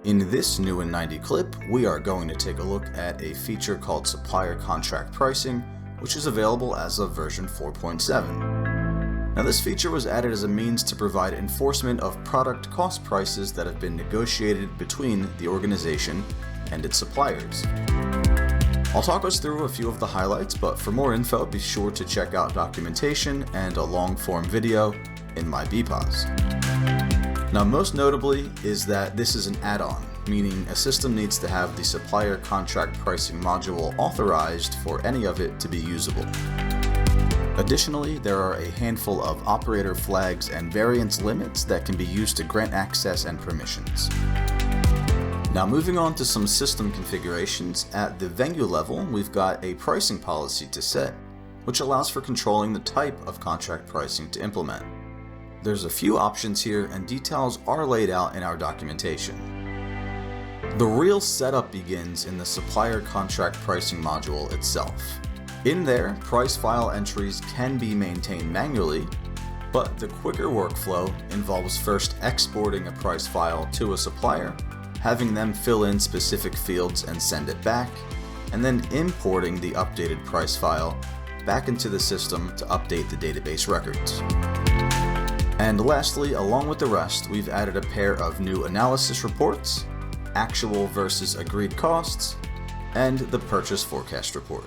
In this new in 90 clip, we are going to take a look at a feature called Supplier Contract Pricing, which is available as of version 4.7. Now, this feature was added as a means to provide enforcement of product cost prices that have been negotiated between the organization and its suppliers. I'll talk us through a few of the highlights, but for more info, be sure to check out documentation and a long-form video in my BPOS. Now, most notably is that this is an add-on, meaning a system needs to have the supplier contract pricing module authorized for any of it to be usable. Additionally, there are a handful of operator flags and variance limits that can be used to grant access and permissions. Now, moving on to some system configurations, at the venue level, we've got a pricing policy to set, which allows for controlling the type of contract pricing to implement. There's a few options here, and details are laid out in our documentation. The real setup begins in the supplier contract pricing module itself. In there, price file entries can be maintained manually, but the quicker workflow involves first exporting a price file to a supplier, having them fill in specific fields and send it back, and then importing the updated price file back into the system to update the database records. And lastly, along with the rest, we've added a pair of new analysis reports, actual versus agreed costs, and the purchase forecast report.